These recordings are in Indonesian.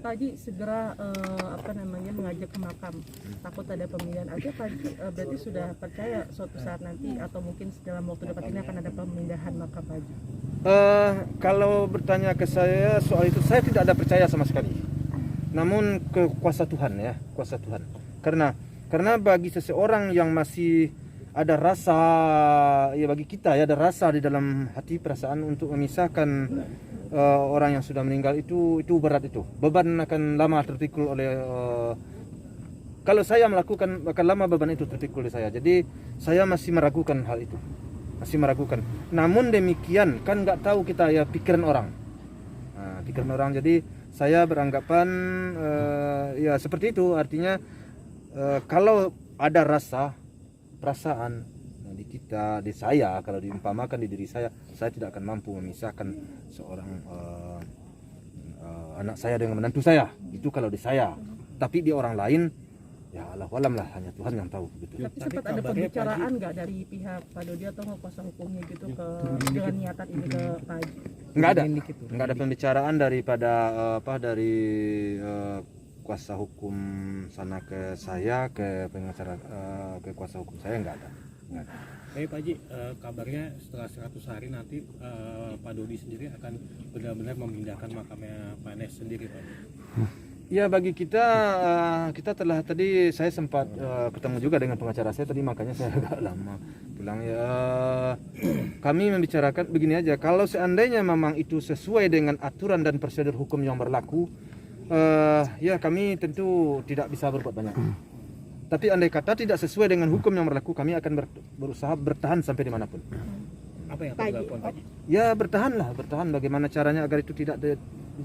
Pak Haji segera mengajak ke makam, takut ada pemindahan aja. Pak Haji berarti sudah percaya suatu saat nanti atau mungkin dalam waktu dekat ini akan ada pemindahan makam Pak Haji? Kalau bertanya ke saya soal itu, saya tidak ada percaya sama sekali. Namun ke kuasa Tuhan ya, kuasa Tuhan. Karena bagi seseorang yang masih ada rasa, ya bagi kita ya ada rasa di dalam hati, perasaan untuk memisahkan orang yang sudah meninggal itu berat, itu beban akan lama terpikul oleh kalau saya melakukan akan lama beban itu terpikul di saya. Jadi saya masih meragukan hal itu, masih meragukan. Namun demikian kan nggak tahu kita ya pikiran orang, jadi saya beranggapan ya seperti itu. Artinya kalau ada rasa perasaan di kita, di saya, kalau diumpamakan di diri saya tidak akan mampu memisahkan seorang anak saya dengan menantu saya. Itu kalau di saya. Tapi di orang lain, ya Allahu alam lah, hanya Tuhan yang tahu. Gitu. Tapi sempat ada pembicaraan nggak dari pihak Pak Dodi atau kuasa hukumnya gitu dengan niatan ini ke Pak Haji? Nggak ada pembicaraan daripada dari kuasa hukum sana ke saya, ke pengacara, ke kuasa hukum saya nggak ada. Baik Pak Haji, kabarnya setelah 100 hari nanti Pak Dodi sendiri akan benar-benar memindahkan makamnya Pak Nes sendiri Pak. Ya bagi kita, tadi saya sempat ketemu juga dengan pengacara saya tadi, makanya saya agak lama pulang ya. Kami membicarakan begini aja, kalau seandainya memang itu sesuai dengan aturan dan prosedur hukum yang berlaku, ya kami tentu tidak bisa berbuat banyak. Tapi andai kata tidak sesuai dengan hukum yang berlaku, kami akan berusaha bertahan sampai dimanapun. Apa yang akan dilakukan Pak Haji? Ya bertahan bagaimana caranya agar itu tidak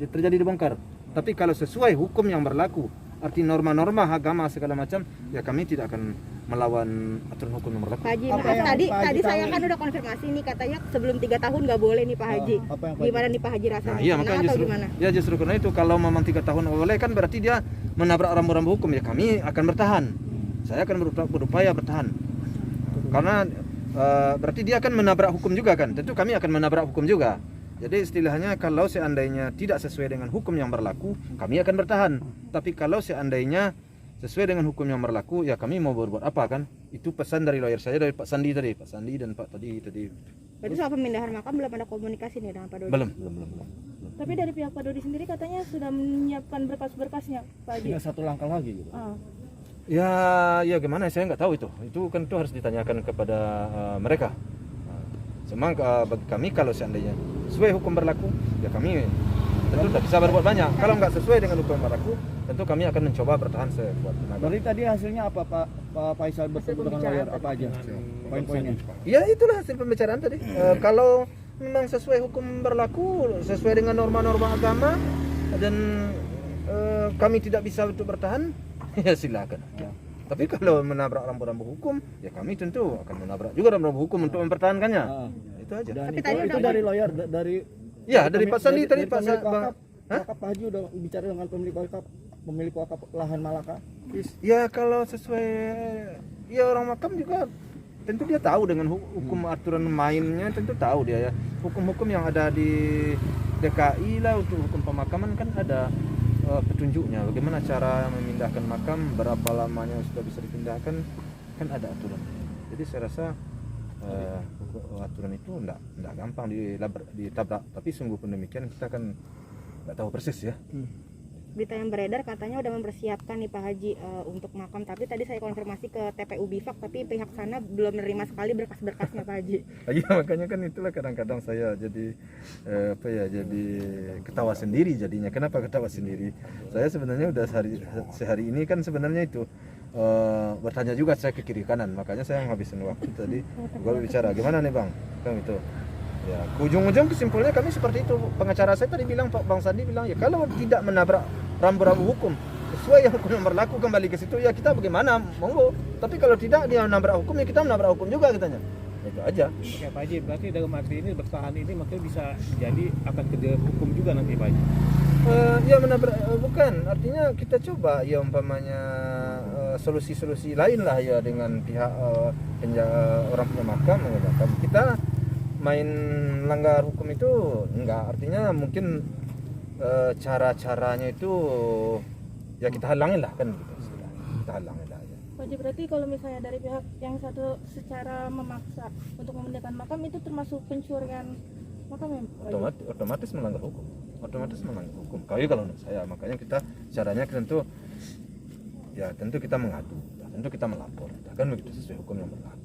terjadi dibongkar. Tapi kalau sesuai hukum yang berlaku, arti norma-norma agama segala macam, ya kami tidak akan melawan aturan hukum yang berlaku. Pak Haji, tadi saya kan udah konfirmasi nih, katanya sebelum 3 tahun nggak boleh nih Pak Haji. Gimana nih Pak Haji rasanya? Nah, iya, makanya justru karena itu, kalau memang 3 tahun boleh kan berarti dia menabrak rambu-rambu hukum, ya kami akan bertahan. Saya akan berupaya bertahan. Karena berarti dia akan menabrak hukum juga kan. Tentu kami akan menabrak hukum juga. Jadi istilahnya kalau seandainya tidak sesuai dengan hukum yang berlaku, kami akan bertahan. Tapi kalau seandainya sesuai dengan hukum yang berlaku, ya kami mau berbuat apa kan? Itu pesan dari lawyer saya, dari Pak Sandi dan Pak tadi. Berarti soal pemindahan makam belum ada komunikasi nih dengan Pak Dodi? Belum. Tapi dari pihak Pak Dodi sendiri katanya sudah menyiapkan berkas-berkasnya Pak Haji. Tinggal satu langkah lagi gitu. Ya gimana, saya nggak tahu itu. Itu kan harus ditanyakan kepada mereka. Cuma bagi kami kalau seandainya sesuai hukum berlaku, ya kami tentu tidak bisa berbuat banyak. Kalau nggak sesuai dengan hukum berlaku, tentu kami akan mencoba bertahan sekuat tenaga. Berarti tadi hasilnya apa Pak Faisal bertemu dengan lawyer apa aja? Poin-poinnya. Ya itulah hasil pembicaraan tadi. Kalau memang sesuai hukum berlaku, sesuai dengan norma-norma agama, dan kami tidak bisa untuk bertahan, ya silakan. Ya. Tapi kalau menabrak rambu-rambu hukum, ya kami tentu akan menabrak juga rambu-rambu hukum untuk mempertahankannya. Itu aja. Dan itu dari lawyer, dari Pak Sandi tadi, Pak Pak Haji udah bicara dengan pemilik wakaf lahan Malaka. Ya kalau sesuai, ya orang makam juga tentu dia tahu dengan hukum aturan mainnya, tentu tahu dia ya. Hukum-hukum yang ada di DKI lah untuk hukum pemakaman kan ada petunjuknya, bagaimana cara memindahkan makam, berapa lamanya sudah bisa dipindahkan, kan ada aturan. Jadi saya rasa aturan itu enggak gampang ditabrak, tapi sungguh pun demikian kita kan nggak tahu persis ya. Berita yang beredar katanya udah mempersiapkan nih Pak Haji untuk makam, tapi tadi saya konfirmasi ke TPU Bifak, tapi pihak sana belum menerima sekali berkas-berkasnya Pak Haji. Iya, makanya kan itulah kadang-kadang saya jadi jadi ketawa sendiri jadinya. Kenapa ketawa sendiri? Saya sebenarnya udah sehari ini kan sebenarnya itu bertanya juga saya ke kiri kanan, makanya saya ngabisin waktu tadi gue bicara gimana nih Bang, kan gitu. Ya, ujung-ujung kesimpulannya kami seperti itu. Pengacara saya tadi bilang, Pak Bang Sandi bilang, ya kalau tidak menabrak rambu-rambu hukum sesuai yang hukum yang berlaku, kembali ke situ, ya kita bagaimana, monggo. Tapi kalau tidak dia menabrak hukum, ya kita menabrak hukum juga katanya. Itu aja. Oke Pak Haji, berarti dalam arti ini bertahan ini maksudnya bisa jadi akan kerja hukum juga nanti Pak Haji? Ya menabrak, bukan. Artinya kita coba ya umpamanya solusi-solusi lain lah ya dengan pihak orang punya makam. Kita main langgar hukum itu enggak, artinya mungkin cara-caranya itu ya kita halangin lah kan gitu. Kita halangin lah ya. Pak Haji, berarti kalau misalnya dari pihak yang satu secara memaksa untuk memindahkan makam itu termasuk pencurian makam ya Pak Haji? Otomatis melanggar hukum. Otomatis melanggar hukum. Kalau menurut saya, makanya kita caranya tentu kita mengadu, tentu kita melapor, kan begitu sesuai hukum yang berlaku.